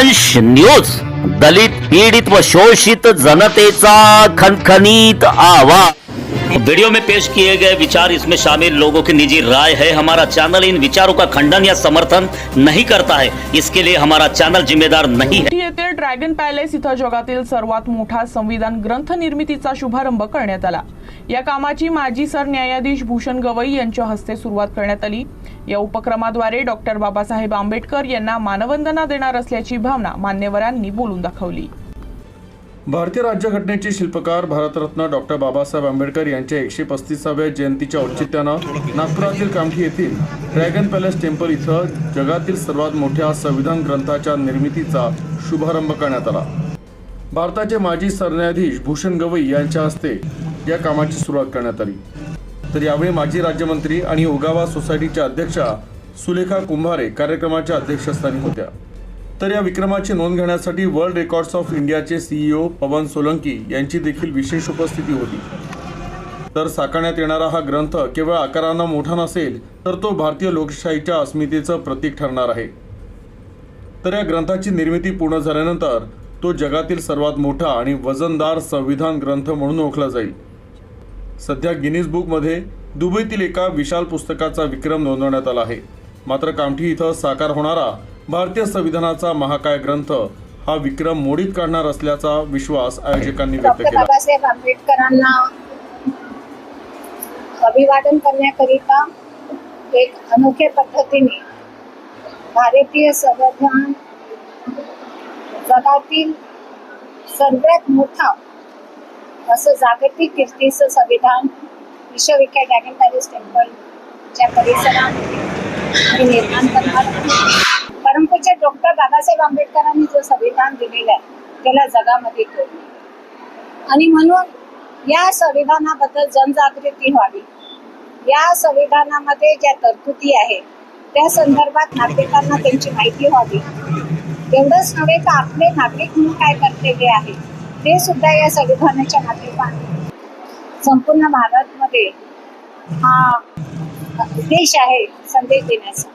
दंश न्यूज, दलित पीडित व शोषित जनतेचा खनखनीत आवाज। वीडियो में पेश किए गए विचार इसमें शामिल लोगों की निजी राय है। हमारा चैनल इन विचारों का खंडन या समर्थन नहीं करता है। इसके लिए हमारा चॅनल जिम्मेदार नाही है। येथील ड्रॅगन पॅलेस इथं जगातील सर्वात मोठा संविधान ग्रंथ निर्मितीचा शुभारंभ करण्यात आला। या कामाची माजी सरन्यायाधीश भूषण गवई यांच्या हस्ते सुरुवात करण्यात आली। या उपक्रमाद्वारे डॉक्टर बाबासाहेब आंबेडकर यांना मानवंदना देणार असल्याची भावना मान्यवरांनी बोलून दाखवली। भारतीय राज्यघटनेचे शिल्पकार भारतरत्न डॉक्टर बाबासाहेब आंबेडकर यांच्या 135व्या जयंतीच्या औचित्यानं नागपुरातील कामठी येथील ड्रॅगन पॅलेस टेम्पल इथं जगातील सर्वात मोठ्या संविधान ग्रंथाच्या निर्मितीचा शुभारंभ करण्यात आला। भारताचे माजी सरन्यायाधीश भूषण गवई यांच्या हस्ते या कामाची सुरुवात करण्यात आली। तर यावेळी माजी राज्यमंत्री आणि ओगावा सोसायटीच्या अध्यक्षा सुलेखा कुंभारे कार्यक्रमाच्या अध्यक्षस्थानी होत्या। तर या विक्रमाची नोंद घेण्यासाठी वर्ल्ड रेकॉर्ड्स ऑफ इंडियाचे सीईओ पवन सोलंकी यांची देखील विशेष उपस्थिती होती। तर साकारण्यात येणारा हा ग्रंथ केवळ आकाराने मोठा नसेल तर तो भारतीय लोकशाहीच्या अस्मितेचं प्रतीक ठरणार आहे। तर या ग्रंथाची निर्मिती पूर्ण झाल्यानंतर तो जगातील सर्वात मोठा आणि वजनदार संविधान ग्रंथ म्हणून ओळखला जाईल। सध्या गिनीज बुकमध्ये दुबईतील एका विशाल पुस्तकाचा विक्रम नोंदवण्यात आला आहे। मात्र कामठी इथं साकार होणारा भारतीय संविधानाचा महाकाय ग्रंथ हा विक्रम मोडीत काढणार असल्याचा विश्वास आयोजकांनी व्यक्त केला। बाबासाहेब आंबेडकरांना अभिवादन करण्याकरिता एक अनोख्या पद्धतीने भारतीय संविधान जगातील सर्वात मोठा असं जागतिक कीर्तीचं संविधान विश्वविख्यात ड्रॅगन पॅलेस टेम्पलच्या परिसरात निर्माण करणार। परमपूज्य डॉक्टर बाबासाहेब आंबेडकरांनी जो संविधान दिलेलं आहे त्याला जगामध्ये ठेवले आणि म्हणून या संविधानाबद्दल जनजागृती व्हावी। या संविधानामध्ये ज्या तरतुदी आहेत त्या संदर्भात नागरिकांना त्यांची माहिती व्हावी। एवढंच नव्हे तर आपले नागरिक म्हणून काय कर्तव्य आहे ते सुद्धा या संविधानाच्या माध्यमातून संपूर्ण भारतमध्ये हा उद्देश आहे संदेश देण्याचा।